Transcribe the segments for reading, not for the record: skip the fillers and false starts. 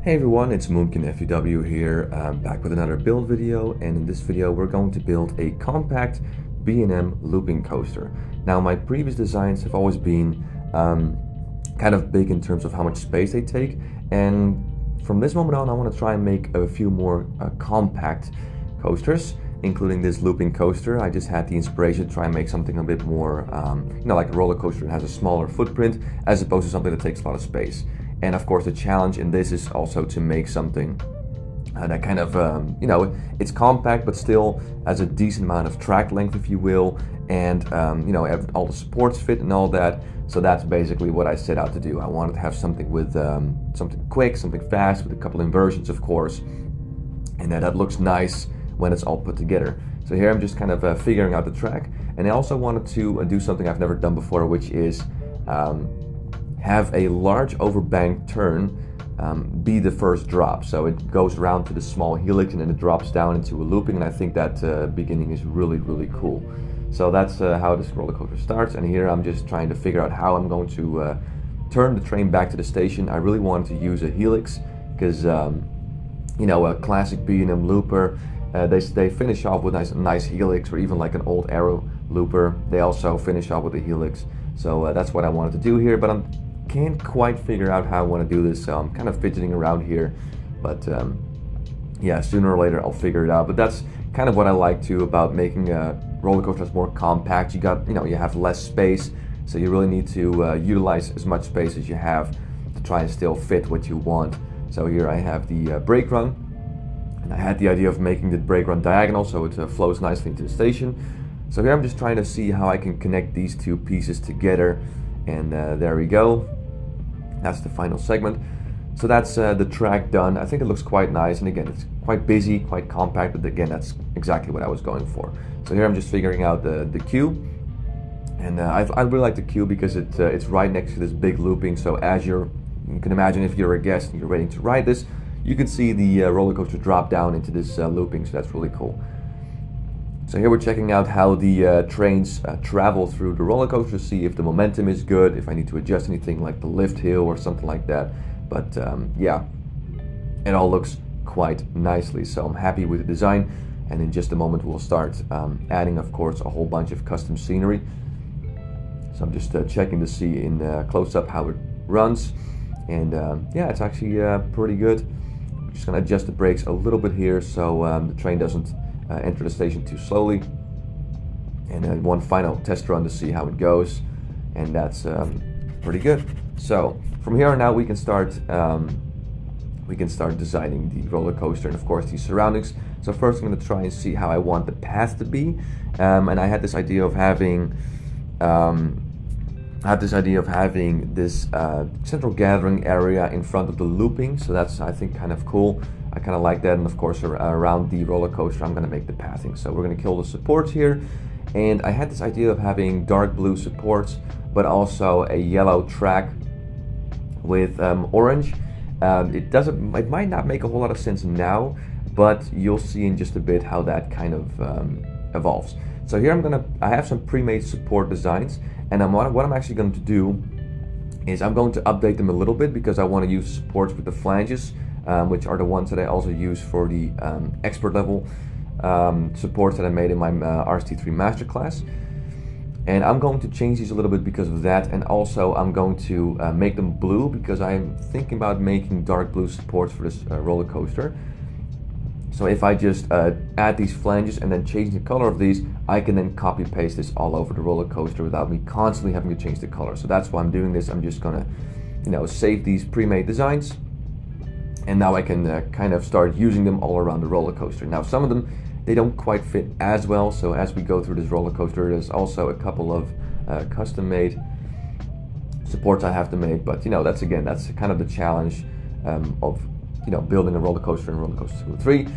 Hey everyone, it's Moonkin FEW here, back with another build video, and in this video we're going to build a compact B&M Looping Coaster. Now my previous designs have always been kind of big in terms of how much space they take, and from this moment on I want to try and make a few more compact coasters, including this looping coaster. I just had the inspiration to try and make something a bit more, like a roller coaster that has a smaller footprint as opposed to something that takes a lot of space. And of course the challenge in this is also to make something that kind of, it's compact but still has a decent amount of track length, if you will, and all the supports fit and all that. So that's basically what I set out to do. I wanted to have something with something quick, something fast, with a couple inversions of course, and that looks nice when it's all put together. So here I'm just kind of figuring out the track, and I also wanted to do something I've never done before, which is have a large overbank turn be the first drop. So it goes around to the small helix and then it drops down into a looping, and I think that beginning is really, really cool. So that's how this roller coaster starts, and here I'm just trying to figure out how I'm going to turn the train back to the station. I really wanted to use a helix because, a classic B&M looper, they finish off with a nice helix, or even like an old Arrow looper, they also finish off with a helix. So that's what I wanted to do here, but I can't quite figure out how I want to do this, so I'm kind of fidgeting around here, but yeah, sooner or later I'll figure it out. But that's kind of what I like too about making roller coasters more compact. You have less space, so you really need to utilize as much space as you have to try and still fit what you want. So here I have the brake run, and I had the idea of making the brake run diagonal so it flows nicely into the station. So here I'm just trying to see how I can connect these two pieces together, and there we go. That's the final segment. So that's the track done. I think it looks quite nice, and again it's quite busy, quite compact, but again that's exactly what I was going for. So here I'm just figuring out the queue, and I really like the queue because it's right next to this big looping, so as you can imagine, if you're a guest and you're waiting to ride this, you can see the roller coaster drop down into this looping, so that's really cool. So here we're checking out how the trains travel through the roller coaster, see if the momentum is good, if I need to adjust anything like the lift hill or something like that. But yeah, it all looks quite nicely, so I'm happy with the design. And in just a moment we'll start adding, of course, a whole bunch of custom scenery. So I'm just checking to see in close-up how it runs, and yeah, it's actually pretty good. I'm just going to adjust the brakes a little bit here so the train doesn't enter the station too slowly, and then one final test run to see how it goes, and that's pretty good. So from here on out we can start designing the roller coaster and of course the surroundings. So first I'm going to try and see how I want the path to be, and I had this idea of having this central gathering area in front of the looping, so that's, I think, kind of cool. I kind of like that, and of course around the roller coaster I'm going to make the pathing. So we're going to kill the supports here, and I had this idea of having dark blue supports but also a yellow track with orange. It might not make a whole lot of sense now, but you'll see in just a bit how that kind of evolves. So here I have some pre-made support designs, and what I'm actually going to do is I'm going to update them a little bit because I want to use supports with the flanges, which are the ones that I also use for the expert level supports that I made in my RCT3 masterclass. And I'm going to change these a little bit because of that, and also I'm going to make them blue because I'm thinking about making dark blue supports for this roller coaster. So if I just add these flanges and then change the color of these, I can then copy paste this all over the roller coaster without me constantly having to change the color. So that's why I'm doing this. I'm just gonna, save these pre-made designs, and now I can kind of start using them all around the roller coaster. Now some of them, they don't quite fit as well, so as we go through this roller coaster there's also a couple of custom made supports I have to make, but that's kind of the challenge of building a roller coaster in Roller Coaster Tycoon 3.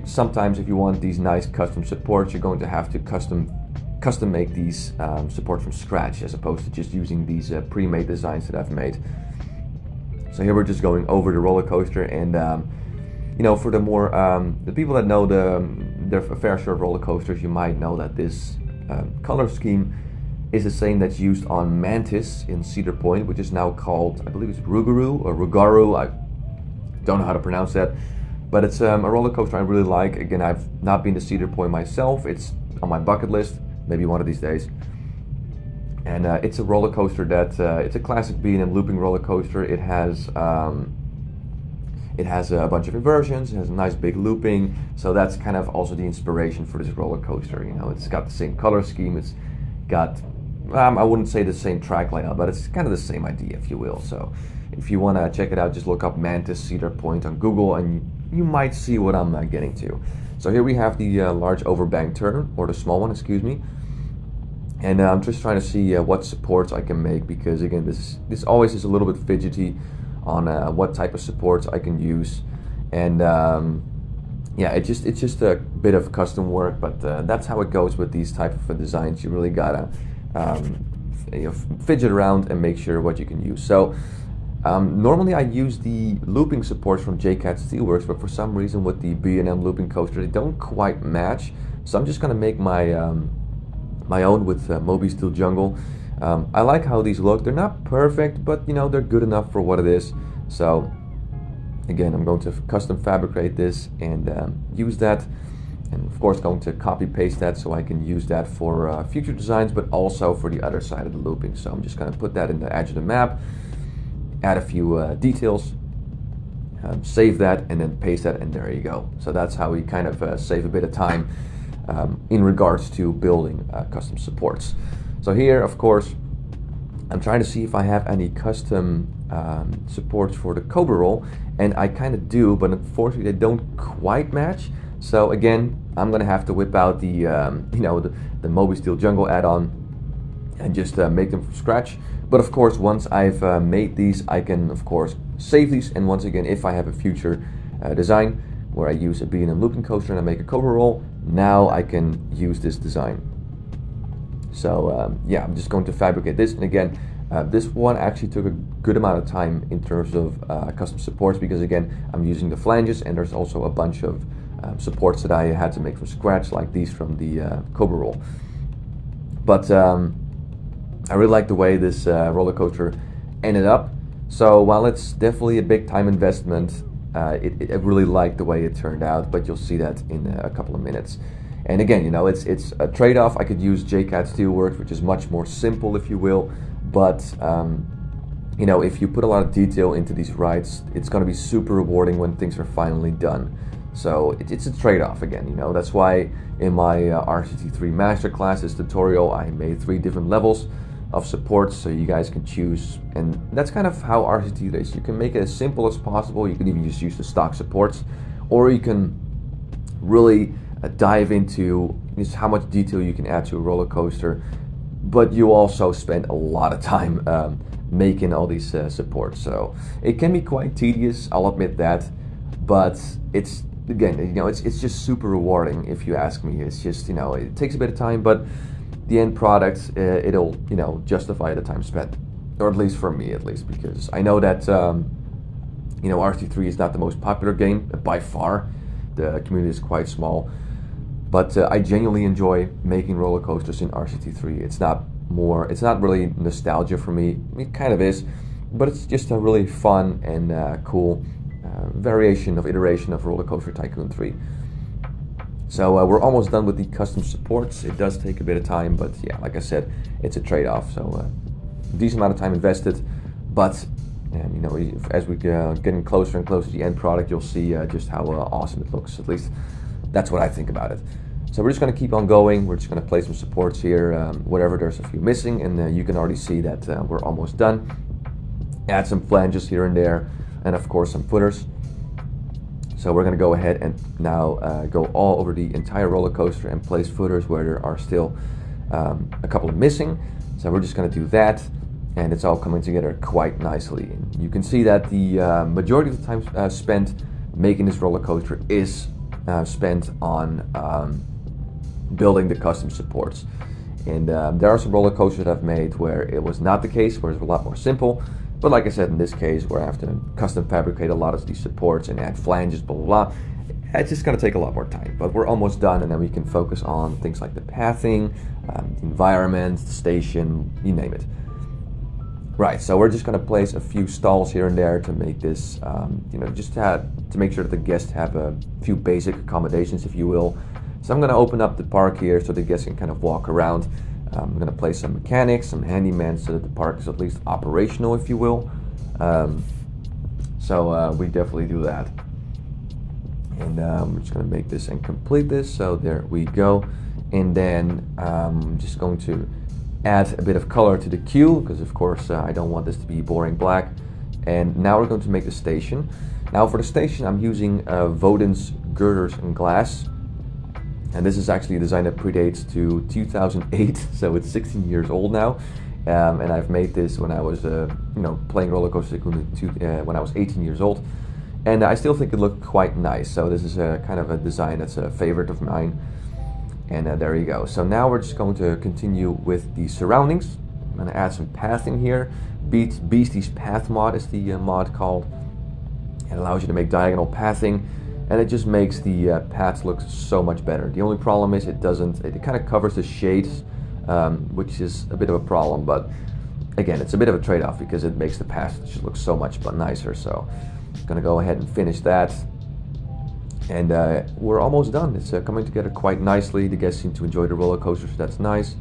Sometimes if you want these nice custom supports, you're going to have to custom make these supports from scratch, as opposed to just using these pre-made designs that I've made. So here we're just going over the roller coaster, and for the more the people that know their fair share of roller coasters, you might know that this color scheme is the same that's used on Mantis in Cedar Point, which is now called, I believe it's Rougarou or Rougarou. Don't know how to pronounce that, but it's a roller coaster I really like. Again, I've not been to Cedar Point myself. It's on my bucket list, maybe one of these days. And it's a roller coaster that it's a classic B&M looping roller coaster. It has a bunch of inversions. It has a nice big looping, so that's kind of also the inspiration for this roller coaster. You know, it's got the same color scheme. It's got I wouldn't say the same track layout, but it's kind of the same idea, if you will. So if you want to check it out, just look up Mantis Cedar Point on Google and you might see what I'm getting to. So here we have the large overbank turn, or the small one, excuse me. And I'm just trying to see what supports I can make, because again, this always is a little bit fidgety on what type of supports I can use. And yeah, it's just a bit of custom work, but that's how it goes with these type of designs. You really gotta fidget around and make sure what you can use. So normally I use the looping supports from JCat Steelworks, but for some reason with the B&M Looping Coaster, they don't quite match. So I'm just gonna make my my own with Moby Steel Jungle. I like how these look. They're not perfect, but you know, they're good enough for what it is. So again, I'm going to custom fabricate this and use that, and of course going to copy paste that so I can use that for future designs, but also for the other side of the looping. So I'm just going to put that in the edge of the map, add a few details, save that, and then paste that, and there you go. So that's how we kind of save a bit of time in regards to building custom supports. So here, of course, I'm trying to see if I have any custom supports for the Cobra roll, and I kind of do, but unfortunately they don't quite match. So again, I'm gonna have to whip out the the Moby Steel Jungle add-on and just make them from scratch. But of course, once I've made these, I can of course save these, and once again, if I have a future design where I use a B&M Looping Coaster and I make a Cobra roll, now I can use this design. So yeah, I'm just going to fabricate this, and again, this one actually took a good amount of time in terms of custom supports, because again, I'm using the flanges, and there's also a bunch of supports that I had to make from scratch, like these from the Cobra roll. But I really like the way this roller coaster ended up. So while it's definitely a big time investment, I really like the way it turned out, but you'll see that in a couple of minutes. And again, you know, it's a trade-off. I could use JCat Steelworks, which is much more simple, if you will, but you know, if you put a lot of detail into these rides, it's going to be super rewarding when things are finally done. So it's a trade-off again, you know. That's why in my RCT3 masterclass, this tutorial, I made 3 different levels of supports so you guys can choose, and that's kind of how RCT is. You can make it as simple as possible. You can even just use the stock supports, or you can really dive into just how much detail you can add to a roller coaster, but you also spend a lot of time making all these supports. So it can be quite tedious, I'll admit that, but it's, again, you know, it's just super rewarding if you ask me. It's just, you know, it takes a bit of time, but the end product, it'll, you know, justify the time spent, or at least for me, at least, because I know that you know, RCT3 is not the most popular game by far. The community is quite small, but I genuinely enjoy making roller coasters in RCT3. It's not really nostalgia for me. It kind of is, but it's just a really fun and cool variation of iteration of Roller Coaster Tycoon 3. So we're almost done with the custom supports. It does take a bit of time, but yeah, like I said, it's a trade-off. So decent amount of time invested, but you know, as we getting closer and closer to the end product, you'll see just how awesome it looks. At least that's what I think about it. So we're just going to keep on going. We're just going to place some supports here, whatever there's a few missing, and you can already see that we're almost done. Add some flanges here and there, and of course some footers. So we're going to go ahead and now go all over the entire roller coaster and place footers where there are still a couple of missing. So we're just going to do that, and it's all coming together quite nicely. And you can see that the majority of the time spent making this roller coaster is spent on building the custom supports. And there are some roller coasters that I've made where it was not the case, where it's a lot more simple. But like I said, in this case, where I have to custom fabricate a lot of these supports and add flanges, blah, blah, blah, it's just going to take a lot more time. But we're almost done, and then we can focus on things like the pathing, the environment, the station, you name it. Right, so we're just going to place a few stalls here and there to make this, just to make sure that the guests have a few basic accommodations, if you will. So I'm going to open up the park here so the guests can kind of walk around. I'm going to place some mechanics, some handyman, so that the park is at least operational, if you will. So we definitely do that. And we're just going to make this and complete this. So there we go. And then I'm just going to add a bit of color to the queue, because of course I don't want this to be boring black. And now we're going to make the station. Now for the station I'm using Woden's girders and glass, and this is actually a design that predates to 2008, so it's 16 years old now. And I've made this when I was playing roller coaster when I was 18 years old, and I still think it looked quite nice. So this is a kind of a design that's a favorite of mine. And there you go. So now we're just going to continue with the surroundings. I'm going to add some pathing here. Beastie's Path mod is the mod called. It allows you to make diagonal pathing, and it just makes the paths look so much better. The only problem is it kind of covers the shades, which is a bit of a problem, but again, it's a bit of a trade-off because it makes the paths just look so much nicer. So I'm going to go ahead and finish that. And we're almost done. It's coming together quite nicely. The guests seem to enjoy the roller coaster, so that's nice.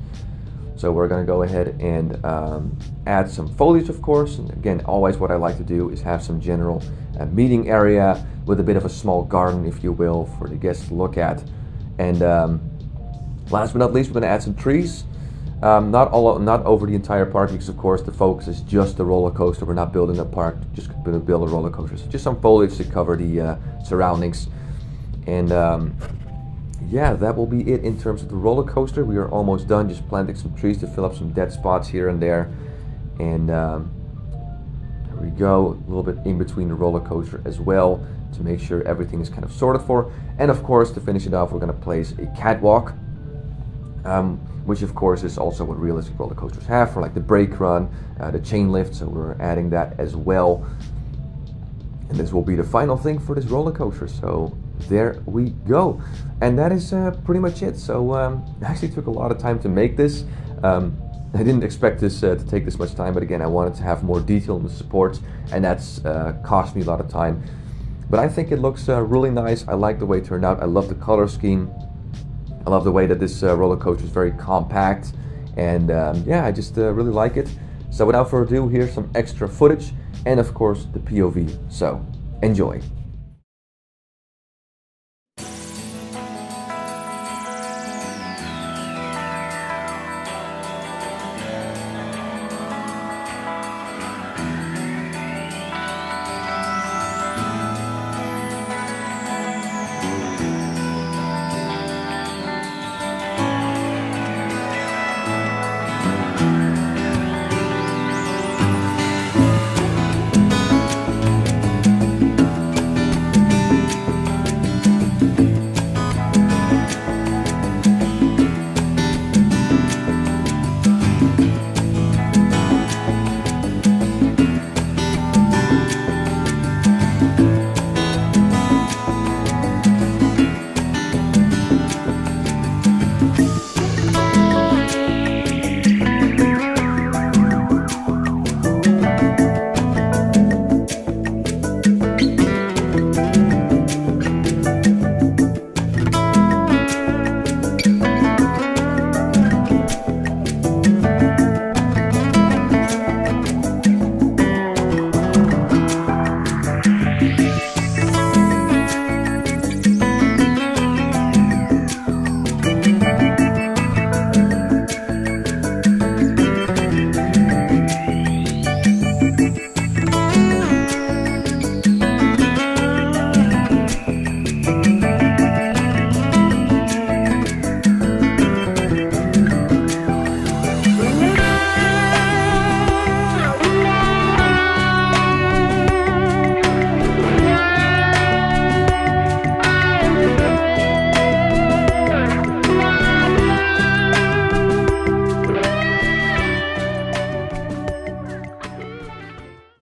So we're going to go ahead and add some foliage, of course. And again, always what I like to do is have some general meeting area with a bit of a small garden, if you will, for the guests to look at. And last but not least, we're going to add some trees. Not over the entire park, because of course the focus is just the roller coaster. We're not building a park, just going to build a roller coaster. So just some foliage to cover the surroundings. And yeah, that will be it in terms of the roller coaster. We are almost done, just planting some trees to fill up some dead spots here and there. And there we go, a little bit in between the roller coaster as well, to make sure everything is kind of sorted for. And of course, to finish it off, we're going to place a catwalk, which of course is also what realistic roller coasters have, for like the brake run, the chain lift. So we're adding that as well. And this will be the final thing for this roller coaster. So there we go. And that is pretty much it. So it actually took a lot of time to make this. I didn't expect this to take this much time, but again, I wanted to have more detail in the supports, and that's cost me a lot of time. But I think it looks really nice. I like the way it turned out. I love the color scheme. I love the way that this roller coaster is very compact. And yeah, I just really like it. So without further ado, here's some extra footage, and of course the POV. So enjoy.